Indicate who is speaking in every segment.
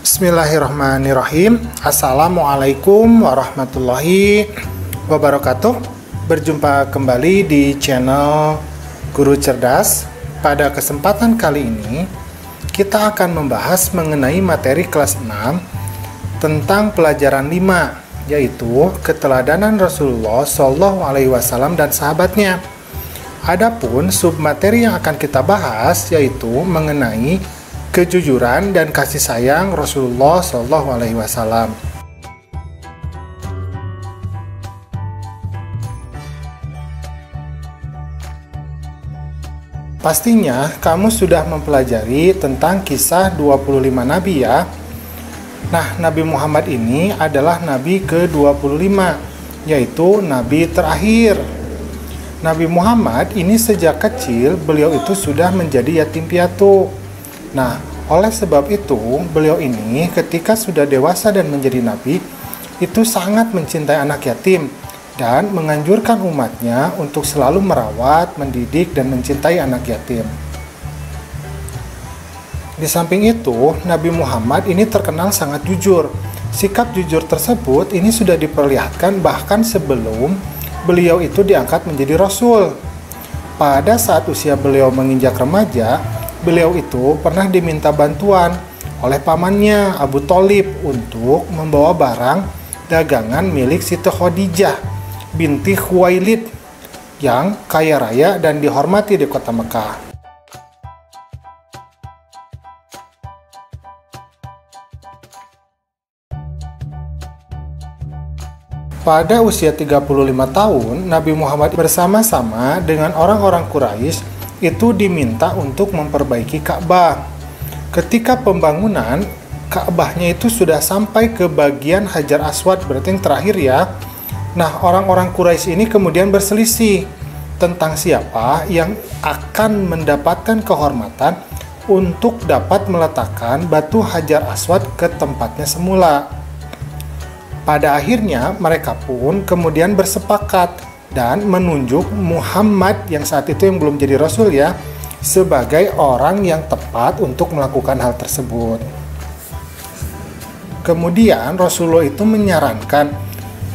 Speaker 1: Bismillahirrahmanirrahim. Assalamualaikum warahmatullahi wabarakatuh. Berjumpa kembali di channel Guru Cerdas. Pada kesempatan kali ini kita akan membahas mengenai materi kelas 6 tentang pelajaran 5, yaitu keteladanan Rasulullah SAW dan sahabatnya. Adapun submateri yang akan kita bahas yaitu mengenai kejujuran dan kasih sayang Rasulullah SAW. Pastinya kamu sudah mempelajari tentang kisah 25 nabi ya. Nah, Nabi Muhammad ini adalah nabi ke-25, yaitu nabi terakhir. Nabi Muhammad ini sejak kecil beliau itu sudah menjadi yatim piatu. Nah, oleh sebab itu beliau ini ketika sudah dewasa dan menjadi nabi itu sangat mencintai anak yatim dan menganjurkan umatnya untuk selalu merawat, mendidik, dan mencintai anak yatim. Di samping itu, Nabi Muhammad ini terkenal sangat jujur. Sikap jujur tersebut ini sudah diperlihatkan bahkan sebelum beliau itu diangkat menjadi Rasul. Pada saat usia beliau menginjak remaja, beliau itu pernah diminta bantuan oleh pamannya Abu Thalib untuk membawa barang dagangan milik Siti Khadijah binti Khuwailid yang kaya raya dan dihormati di kota Mekah. Pada usia 35 tahun, Nabi Muhammad bersama-sama dengan orang-orang Quraisy itu diminta untuk memperbaiki Ka'bah. Ketika pembangunan, Ka'bahnya itu sudah sampai ke bagian Hajar Aswad, berarti yang terakhir ya. Nah, orang-orang Quraisy ini kemudian berselisih tentang siapa yang akan mendapatkan kehormatan untuk dapat meletakkan batu Hajar Aswad ke tempatnya semula. Pada akhirnya, mereka pun kemudian bersepakat dan menunjuk Muhammad yang saat itu yang belum jadi Rasul ya, sebagai orang yang tepat untuk melakukan hal tersebut. Kemudian Rasulullah itu menyarankan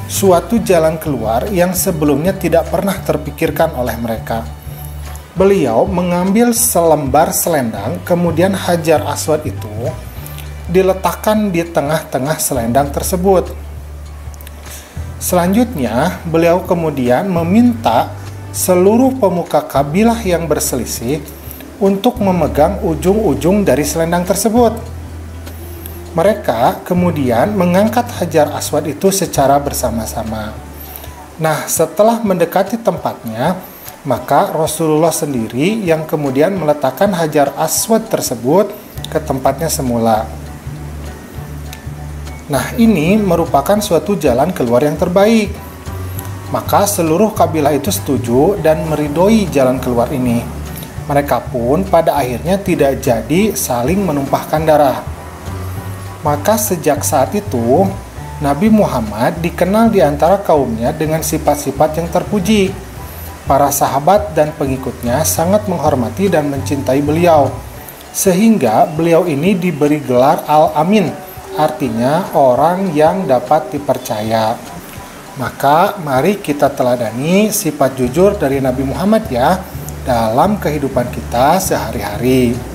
Speaker 1: suatu jalan keluar yang sebelumnya tidak pernah terpikirkan oleh mereka. Beliau mengambil selembar selendang, kemudian Hajar Aswad itu diletakkan di tengah-tengah selendang tersebut. Selanjutnya, beliau kemudian meminta seluruh pemuka kabilah yang berselisih untuk memegang ujung-ujung dari selendang tersebut. Mereka kemudian mengangkat Hajar Aswad itu secara bersama-sama. Nah, setelah mendekati tempatnya, maka Rasulullah sendiri yang kemudian meletakkan Hajar Aswad tersebut ke tempatnya semula. Nah, ini merupakan suatu jalan keluar yang terbaik. Maka seluruh kabilah itu setuju dan meridhoi jalan keluar ini. Mereka pun pada akhirnya tidak jadi saling menumpahkan darah. Maka sejak saat itu, Nabi Muhammad dikenal di antara kaumnya dengan sifat-sifat yang terpuji. Para sahabat dan pengikutnya sangat menghormati dan mencintai beliau. Sehingga beliau ini diberi gelar Al-Amin, artinya orang yang dapat dipercaya. Maka mari kita teladani sifat jujur dari Nabi Muhammad ya dalam kehidupan kita sehari-hari.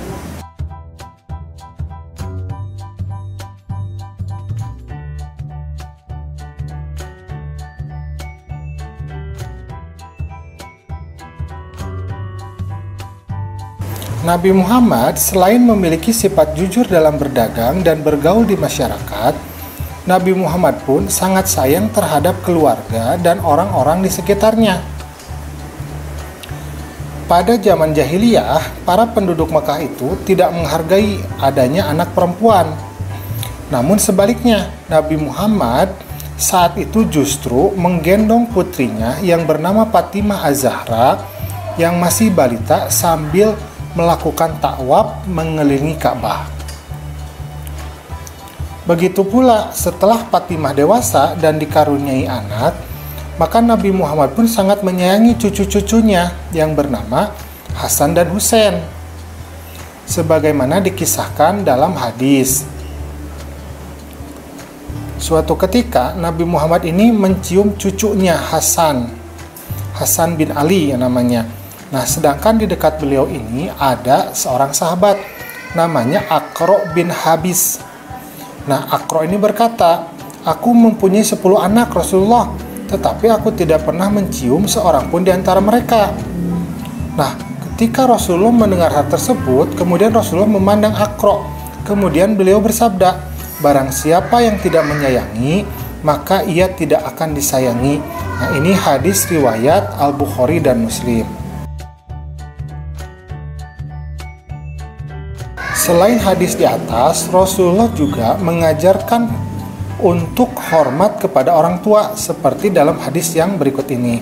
Speaker 1: Nabi Muhammad selain memiliki sifat jujur dalam berdagang dan bergaul di masyarakat, Nabi Muhammad pun sangat sayang terhadap keluarga dan orang-orang di sekitarnya. Pada zaman jahiliyah, para penduduk Mekah itu tidak menghargai adanya anak perempuan. Namun sebaliknya, Nabi Muhammad saat itu justru menggendong putrinya yang bernama Fatimah Az-Zahra yang masih balita sambil melakukan takwaf mengelilingi Ka'bah. Begitu pula setelah Fatimah dewasa dan dikaruniai anak, maka Nabi Muhammad pun sangat menyayangi cucu-cucunya yang bernama Hasan dan Husain. sebagaimana dikisahkan dalam hadis. Suatu ketika Nabi Muhammad ini mencium cucunya Hasan bin Ali yang namanya. Nah, sedangkan di dekat beliau ini ada seorang sahabat namanya Aqra bin Habis. Nah, Aqra ini berkata, "Aku mempunyai 10 anak Rasulullah, tetapi aku tidak pernah mencium seorang pun di antara mereka." Nah, ketika Rasulullah mendengar hal tersebut, kemudian Rasulullah memandang Aqra. Kemudian beliau bersabda, "Barang siapa yang tidak menyayangi, maka ia tidak akan disayangi." Nah, ini hadis riwayat Al-Bukhari dan Muslim. Selain hadis di atas, Rasulullah juga mengajarkan untuk hormat kepada orang tua seperti dalam hadis yang berikut ini.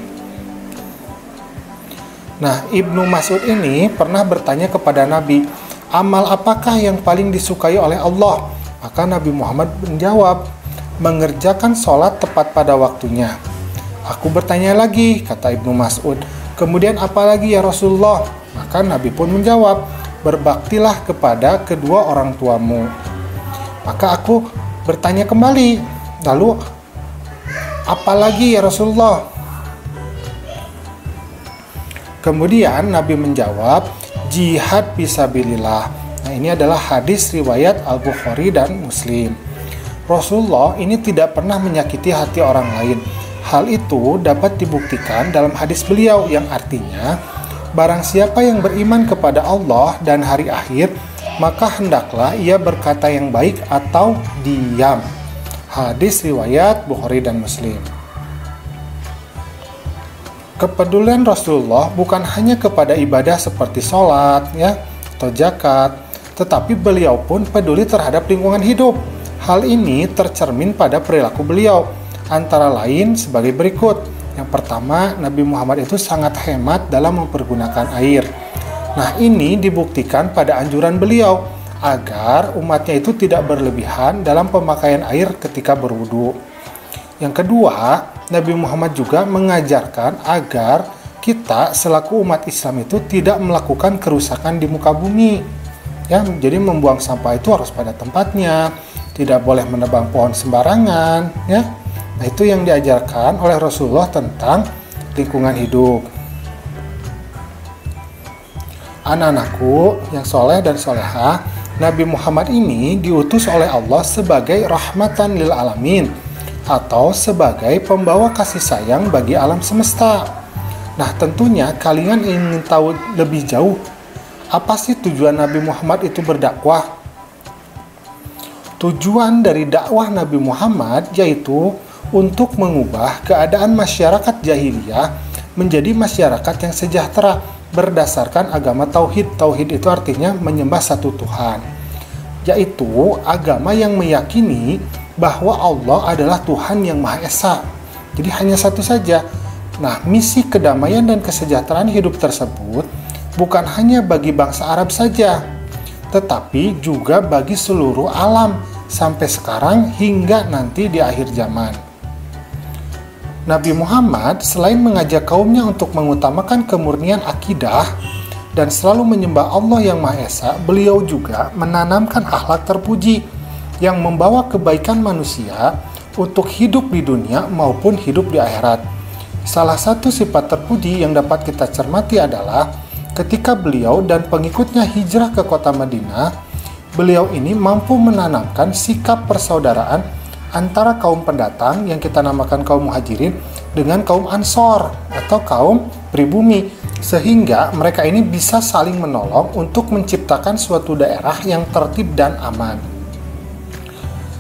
Speaker 1: Nah, Ibnu Mas'ud ini pernah bertanya kepada Nabi, "Amal apakah yang paling disukai oleh Allah?" Maka Nabi Muhammad menjawab, "Mengerjakan sholat tepat pada waktunya." "Aku bertanya lagi," kata Ibnu Mas'ud, "kemudian apa lagi ya Rasulullah?" Maka Nabi pun menjawab, "Berbaktilah kepada kedua orang tuamu." Maka aku bertanya kembali, "Lalu apa lagi ya Rasulullah?" Kemudian Nabi menjawab, "Jihad fisabilillah." Nah, ini adalah hadis riwayat Al-Bukhari dan Muslim. Rasulullah ini tidak pernah menyakiti hati orang lain. Hal itu dapat dibuktikan dalam hadis beliau yang artinya, barang siapa yang beriman kepada Allah dan hari akhir, maka hendaklah ia berkata yang baik atau diam. Hadis riwayat Bukhari dan Muslim. Kepedulian Rasulullah bukan hanya kepada ibadah seperti sholat, atau zakat, tetapi beliau pun peduli terhadap lingkungan hidup. Hal ini tercermin pada perilaku beliau, antara lain sebagai berikut. Yang pertama, Nabi Muhammad itu sangat hemat dalam mempergunakan air. Nah, ini dibuktikan pada anjuran beliau agar umatnya itu tidak berlebihan dalam pemakaian air ketika berwudu. Yang kedua, Nabi Muhammad juga mengajarkan agar kita selaku umat Islam itu tidak melakukan kerusakan di muka bumi. Jadi membuang sampah itu harus pada tempatnya, tidak boleh menebang pohon sembarangan, Nah, itu yang diajarkan oleh Rasulullah tentang lingkungan hidup. Anak-anakku yang soleh dan solehah, Nabi Muhammad ini diutus oleh Allah sebagai rahmatan lil alamin, atau sebagai pembawa kasih sayang bagi alam semesta. Nah, tentunya kalian ingin tahu lebih jauh, apa sih tujuan Nabi Muhammad itu berdakwah? Tujuan dari dakwah Nabi Muhammad yaitu untuk mengubah keadaan masyarakat jahiliyah menjadi masyarakat yang sejahtera berdasarkan agama tauhid. Tauhid itu artinya menyembah satu Tuhan, yaitu agama yang meyakini bahwa Allah adalah Tuhan yang Maha Esa. Jadi hanya satu saja. Nah, misi kedamaian dan kesejahteraan hidup tersebut bukan hanya bagi bangsa Arab saja, tetapi juga bagi seluruh alam sampai sekarang hingga nanti di akhir zaman. Nabi Muhammad selain mengajak kaumnya untuk mengutamakan kemurnian akidah dan selalu menyembah Allah yang Maha Esa, beliau juga menanamkan akhlak terpuji yang membawa kebaikan manusia untuk hidup di dunia maupun hidup di akhirat. Salah satu sifat terpuji yang dapat kita cermati adalah ketika beliau dan pengikutnya hijrah ke kota Madinah, beliau ini mampu menanamkan sikap persaudaraan antara kaum pendatang yang kita namakan kaum muhajirin dengan kaum ansor atau kaum pribumi, sehingga mereka ini bisa saling menolong untuk menciptakan suatu daerah yang tertib dan aman.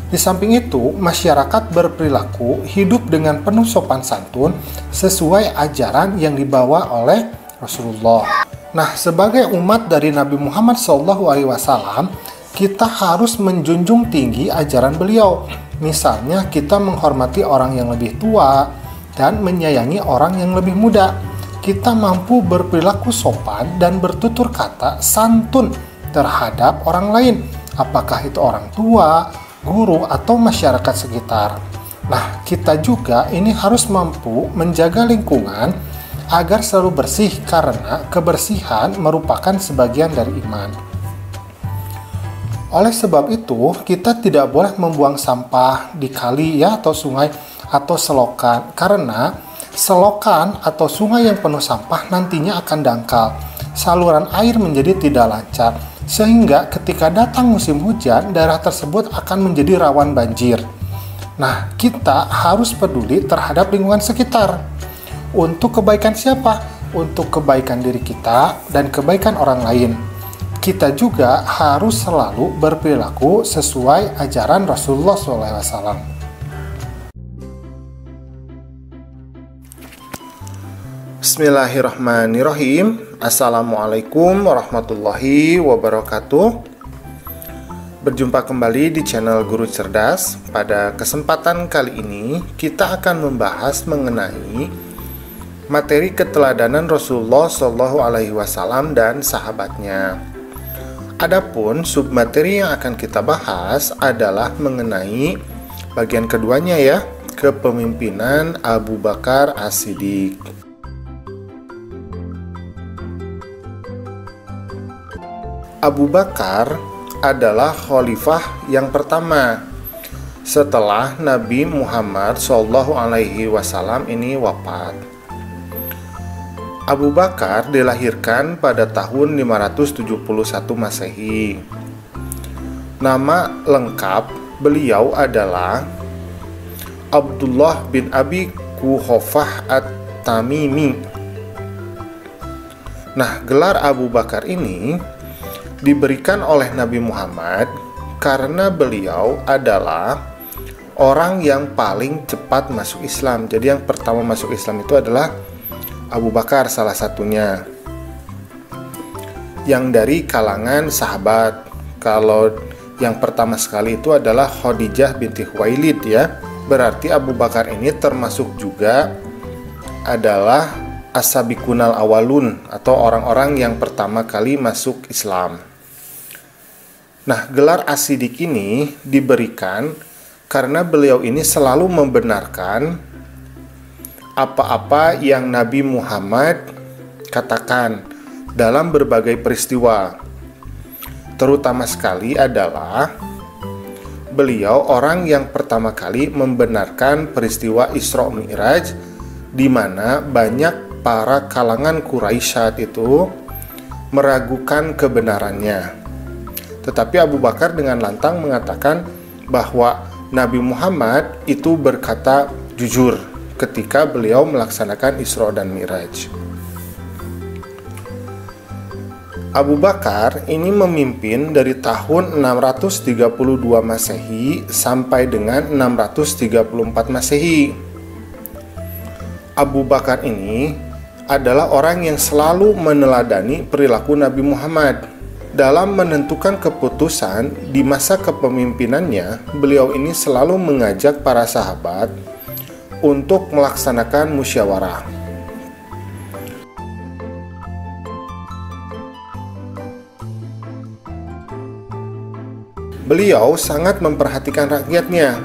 Speaker 1: Di samping itu, masyarakat berperilaku hidup dengan penuh sopan santun sesuai ajaran yang dibawa oleh Rasulullah. Nah, sebagai umat dari Nabi Muhammad SAW, kita harus menjunjung tinggi ajaran beliau. Misalnya, kita menghormati orang yang lebih tua dan menyayangi orang yang lebih muda. Kita mampu berperilaku sopan dan bertutur kata santun terhadap orang lain, apakah itu orang tua, guru, atau masyarakat sekitar. Nah, kita juga ini harus mampu menjaga lingkungan agar selalu bersih, karena kebersihan merupakan sebagian dari iman. Oleh sebab itu, kita tidak boleh membuang sampah di kali ya atau sungai atau selokan, karena selokan atau sungai yang penuh sampah nantinya akan dangkal. Saluran air menjadi tidak lancar, sehingga ketika datang musim hujan, daerah tersebut akan menjadi rawan banjir. Nah, kita harus peduli terhadap lingkungan sekitar. Untuk kebaikan siapa? Untuk kebaikan diri kita dan kebaikan orang lain. Kita juga harus selalu berperilaku sesuai ajaran Rasulullah SAW. Bismillahirrahmanirrahim. Assalamualaikum warahmatullahi wabarakatuh. Berjumpa kembali di channel Guru Cerdas. Pada kesempatan kali ini kita akan membahas mengenai materi keteladanan Rasulullah SAW dan sahabatnya. Adapun submateri yang akan kita bahas adalah mengenai bagian keduanya ya, kepemimpinan Abu Bakar As-Siddiq. Abu Bakar adalah khalifah yang pertama setelah Nabi Muhammad SAW ini wafat. Abu Bakar dilahirkan pada tahun 571 Masehi. Nama lengkap beliau adalah Abdullah bin Abi Quhafah At-Tamimi. Nah, gelar Abu Bakar ini diberikan oleh Nabi Muhammad karena beliau adalah orang yang paling cepat masuk Islam. Jadi yang pertama masuk Islam itu adalah Abu Bakar, salah satunya yang dari kalangan sahabat. Kalau yang pertama sekali itu adalah Khadijah binti Khuwailid ya. Berarti Abu Bakar ini termasuk juga adalah as-sabiqunal awalun atau orang-orang yang pertama kali masuk Islam. Nah, gelar As-Siddiq ini diberikan karena beliau ini selalu membenarkan apa-apa yang Nabi Muhammad katakan dalam berbagai peristiwa. Terutama sekali adalah beliau orang yang pertama kali membenarkan peristiwa Isra Mi'raj, di mana banyak para kalangan Quraisy saat itu meragukan kebenarannya. Tetapi Abu Bakar dengan lantang mengatakan bahwa Nabi Muhammad itu berkata jujur ketika beliau melaksanakan Isra dan Mi'raj. Abu Bakar ini memimpin dari tahun 632 Masehi sampai dengan 634 Masehi. Abu Bakar ini adalah orang yang selalu meneladani perilaku Nabi Muhammad. Dalam menentukan keputusan di masa kepemimpinannya, beliau ini selalu mengajak para sahabat untuk melaksanakan musyawarah. Beliau sangat memperhatikan rakyatnya.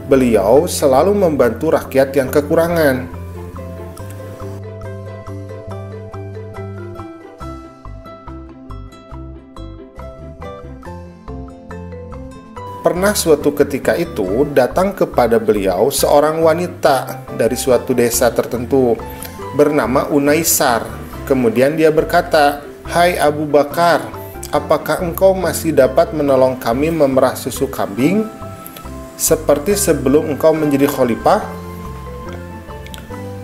Speaker 1: Beliau selalu membantu rakyat yang kekurangan. Pernah suatu ketika itu datang kepada beliau seorang wanita dari suatu desa tertentu bernama Unaisar. Kemudian dia berkata, "Hai Abu Bakar, apakah engkau masih dapat menolong kami memerah susu kambing seperti sebelum engkau menjadi khalifah?"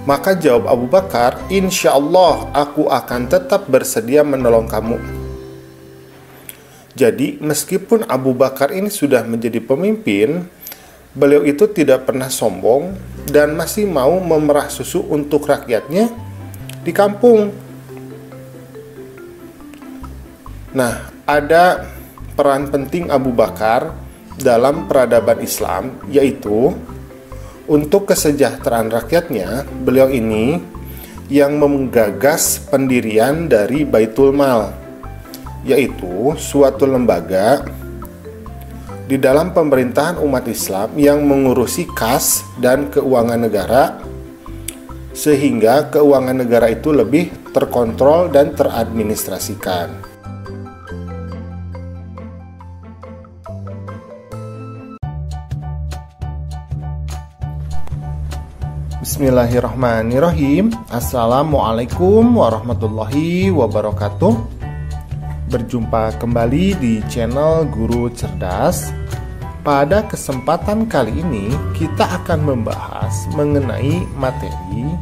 Speaker 1: Maka jawab Abu Bakar, "Insya Allah aku akan tetap bersedia menolong kamu." Jadi meskipun Abu Bakar ini sudah menjadi pemimpin, beliau itu tidak pernah sombong dan masih mau memerah susu untuk rakyatnya di kampung. Nah, ada peran penting Abu Bakar dalam peradaban Islam, yaitu untuk kesejahteraan rakyatnya. Beliau ini yang menggagas pendirian dari Baitul Mal, yaitu suatu lembaga di dalam pemerintahan umat Islam yang mengurusi kas dan keuangan negara, sehingga keuangan negara itu lebih terkontrol dan teradministrasikan. Bismillahirrahmanirrahim. Assalamualaikum warahmatullahi wabarakatuh. Berjumpa kembali di channel Guru Cerdas. Pada kesempatan kali ini kita akan membahas mengenai materi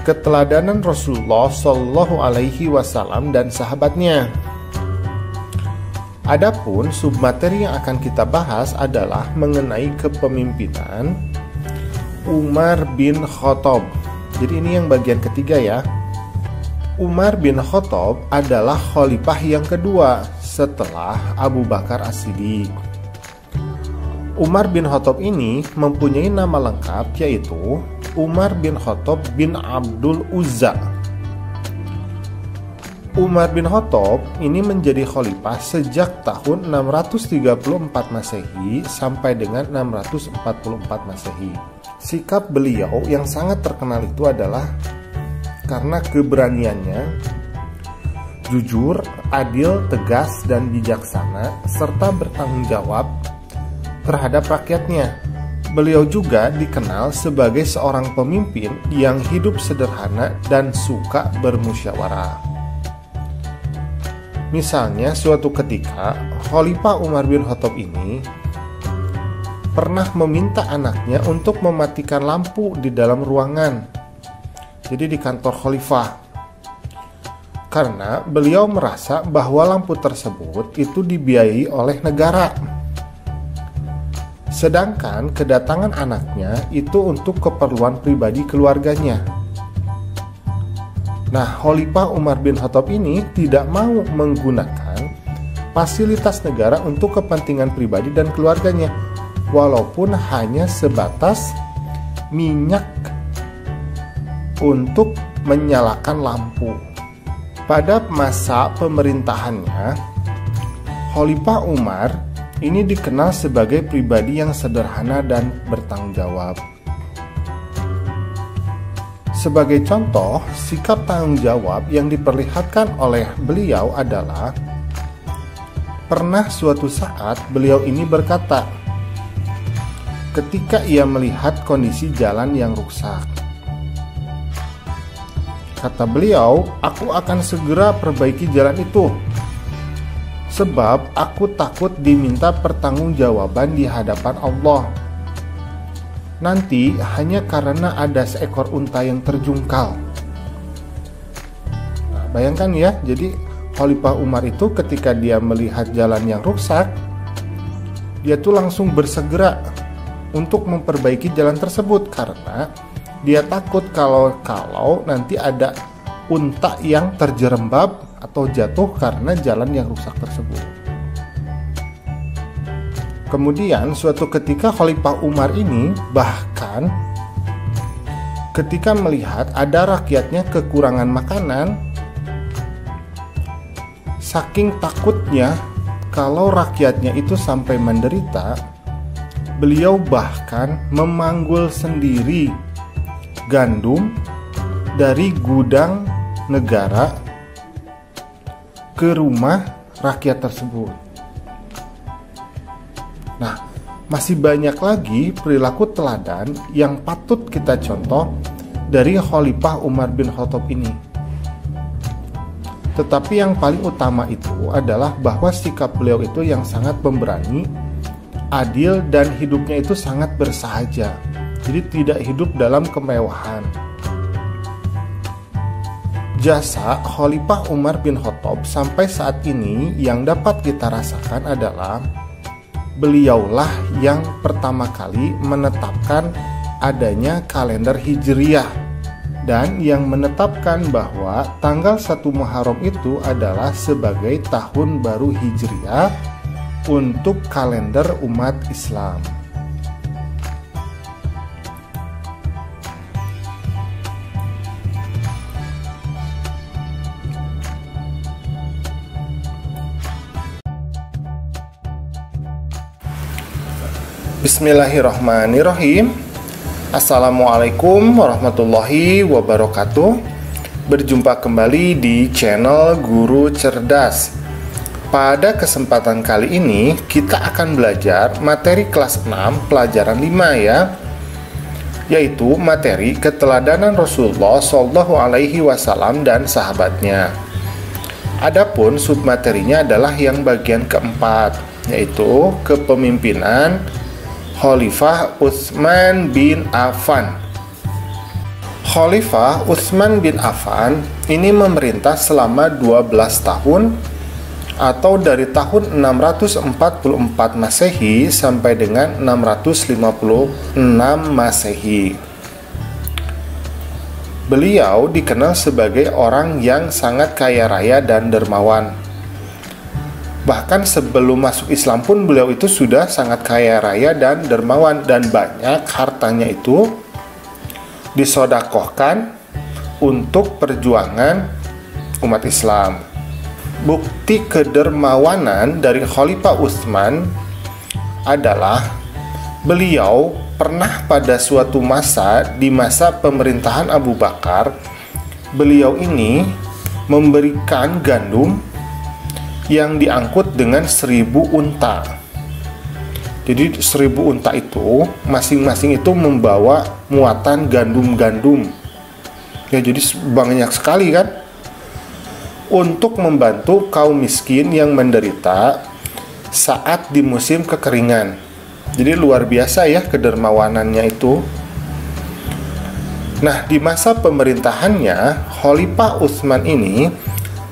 Speaker 1: keteladanan Rasulullah Shallallahu Alaihi Wasallam dan sahabatnya. Adapun submateri yang akan kita bahas adalah mengenai kepemimpinan Umar bin Khattab. Jadi ini yang bagian ketiga ya. Umar bin Khattab adalah khalifah yang kedua setelah Abu Bakar As-Siddiq. Umar bin Khattab ini mempunyai nama lengkap yaitu Umar bin Khattab bin Abdul Uzza. Umar bin Khattab ini menjadi khalifah sejak tahun 634 Masehi sampai dengan 644 Masehi. Sikap beliau yang sangat terkenal itu adalah karena keberaniannya, jujur, adil, tegas, dan bijaksana, serta bertanggung jawab terhadap rakyatnya. Beliau juga dikenal sebagai seorang pemimpin yang hidup sederhana dan suka bermusyawarah. Misalnya suatu ketika Khalifah Umar bin Khattab ini pernah meminta anaknya untuk mematikan lampu di dalam ruangan, jadi di kantor khalifah, karena beliau merasa bahwa lampu tersebut itu dibiayai oleh negara, sedangkan kedatangan anaknya itu untuk keperluan pribadi keluarganya. Nah, Khalifah Umar bin Khattab ini tidak mau menggunakan fasilitas negara untuk kepentingan pribadi dan keluarganya, walaupun hanya sebatas minyak untuk menyalakan lampu. Pada masa pemerintahannya, Khalifah Umar ini dikenal sebagai pribadi yang sederhana dan bertanggung jawab. Sebagai contoh, sikap tanggung jawab yang diperlihatkan oleh beliau adalah pernah suatu saat beliau ini berkata ketika ia melihat kondisi jalan yang rusak. Kata beliau, "Aku akan segera perbaiki jalan itu, sebab aku takut diminta pertanggungjawaban di hadapan Allah. Nanti hanya karena ada seekor unta yang terjungkal." Nah, bayangkan ya, jadi Khalifah Umar itu ketika dia melihat jalan yang rusak, dia tuh langsung bersegera untuk memperbaiki jalan tersebut karena dia takut kalau nanti ada unta yang terjerembab atau jatuh karena jalan yang rusak tersebut. Kemudian suatu ketika Khalifah Umar ini bahkan ketika melihat ada rakyatnya kekurangan makanan, saking takutnya kalau rakyatnya itu sampai menderita, beliau bahkan memanggul sendiri gandum dari gudang negara ke rumah rakyat tersebut. Nah, masih banyak lagi perilaku teladan yang patut kita contoh dari Khalifah Umar bin Khattab ini. Tetapi yang paling utama itu adalah bahwa sikap beliau itu yang sangat pemberani, adil, dan hidupnya itu sangat bersahaja. Jadi tidak hidup dalam kemewahan. Jasa Khalifah Umar bin Khattab sampai saat ini yang dapat kita rasakan adalah beliaulah yang pertama kali menetapkan adanya kalender Hijriyah dan yang menetapkan bahwa tanggal 1 Muharram itu adalah sebagai tahun baru Hijriyah untuk kalender umat Islam. Bismillahirrahmanirrahim. Assalamualaikum warahmatullahi wabarakatuh. Berjumpa kembali di channel Guru Cerdas. Pada kesempatan kali ini kita akan belajar materi kelas 6 pelajaran 5 ya. yaitu materi keteladanan Rasulullah Shallallahu Alaihi Wasallam dan sahabatnya. Adapun submaterinya adalah yang bagian keempat, yaitu kepemimpinan Khalifah Utsman bin Affan. Khalifah Utsman bin Affan ini memerintah selama 12 tahun atau dari tahun 644 Masehi sampai dengan 656 Masehi. Beliau dikenal sebagai orang yang sangat kaya raya dan dermawan. Bahkan sebelum masuk Islam pun beliau itu sudah sangat kaya raya dan dermawan, dan banyak hartanya itu disodakohkan untuk perjuangan umat Islam. Bukti kedermawanan dari Khalifah Utsman adalah beliau pernah pada suatu masa, di masa pemerintahan Abu Bakar, beliau ini memberikan gandum yang diangkut dengan 1000 unta. Jadi 1000 unta itu masing-masing itu membawa muatan gandum-gandum. Ya, jadi banyak sekali kan, untuk membantu kaum miskin yang menderita saat di musim kekeringan. Jadi luar biasa ya kedermawanannya itu. Nah, di masa pemerintahannya, Khalifah Utsman ini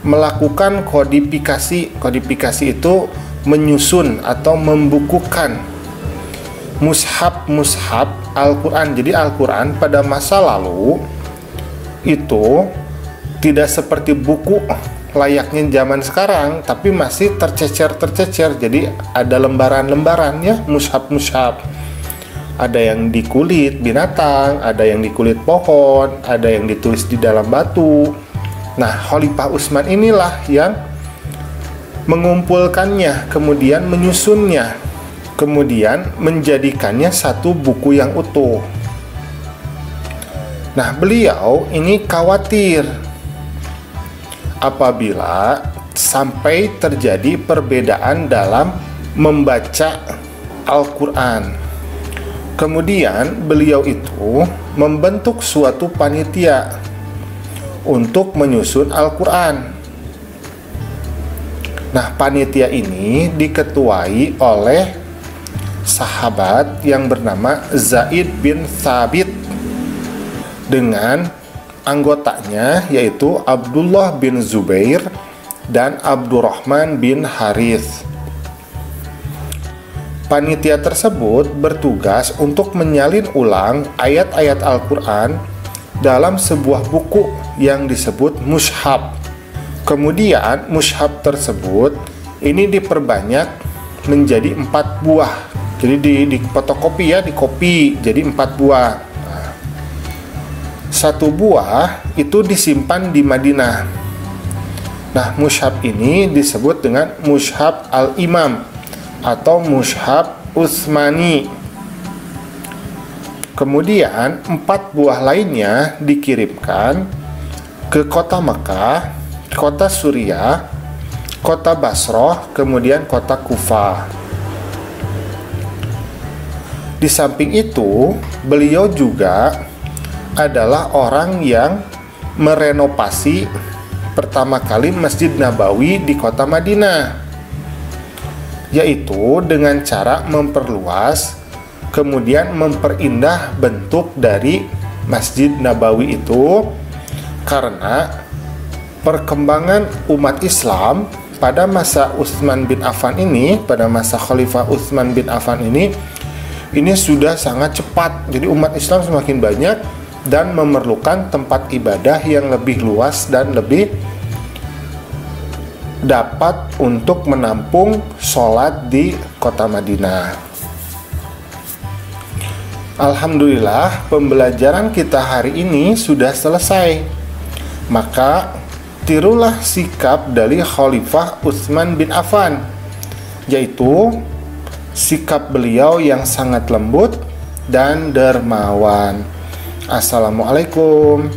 Speaker 1: melakukan kodifikasi. Kodifikasi itu menyusun atau membukukan mushaf Al-Quran. Jadi Al-Quran pada masa lalu itu tidak seperti buku layaknya zaman sekarang, tapi masih tercecer. Jadi ada lembaran-lembaran ya, mushaf. Ada yang di kulit binatang, ada yang di kulit pohon, ada yang ditulis di dalam batu. Nah, Khalifah Utsman inilah yang mengumpulkannya, kemudian menyusunnya, kemudian menjadikannya satu buku yang utuh. Nah, beliau ini khawatir apabila sampai terjadi perbedaan dalam membaca Al-Quran. Kemudian beliau itu membentuk suatu panitia untuk menyusun Al-Quran. Nah, panitia ini diketuai oleh sahabat yang bernama Zaid bin Thabit dengan anggotanya yaitu Abdullah bin Zubair dan Abdurrahman bin Harith. Panitia tersebut bertugas untuk menyalin ulang ayat-ayat Al-Quran dalam sebuah buku yang disebut mushaf. Kemudian mushaf tersebut ini diperbanyak menjadi 4 buah. Jadi di fotokopi ya, di kopi jadi 4 buah. Satu buah itu disimpan di Madinah. Nah, mushaf ini disebut dengan mushaf al-Imam atau mushaf Utsmani. Kemudian 4 buah lainnya dikirimkan ke kota Mekah, kota Suriah, kota Basrah, kemudian kota Kufah. Di samping itu, beliau juga adalah orang yang merenovasi pertama kali Masjid Nabawi di kota Madinah, yaitu dengan cara memperluas kemudian memperindah bentuk dari Masjid Nabawi itu, karena perkembangan umat Islam pada masa Utsman bin Affan ini, pada masa Khalifah Utsman bin Affan ini sudah sangat cepat. Jadi umat Islam semakin banyak dan memerlukan tempat ibadah yang lebih luas dan lebih dapat untuk menampung sholat di kota Madinah. Alhamdulillah, pembelajaran kita hari ini sudah selesai. Maka tirulah sikap dari Khalifah Utsman bin Affan, yaitu sikap beliau yang sangat lembut dan dermawan. Assalamualaikum.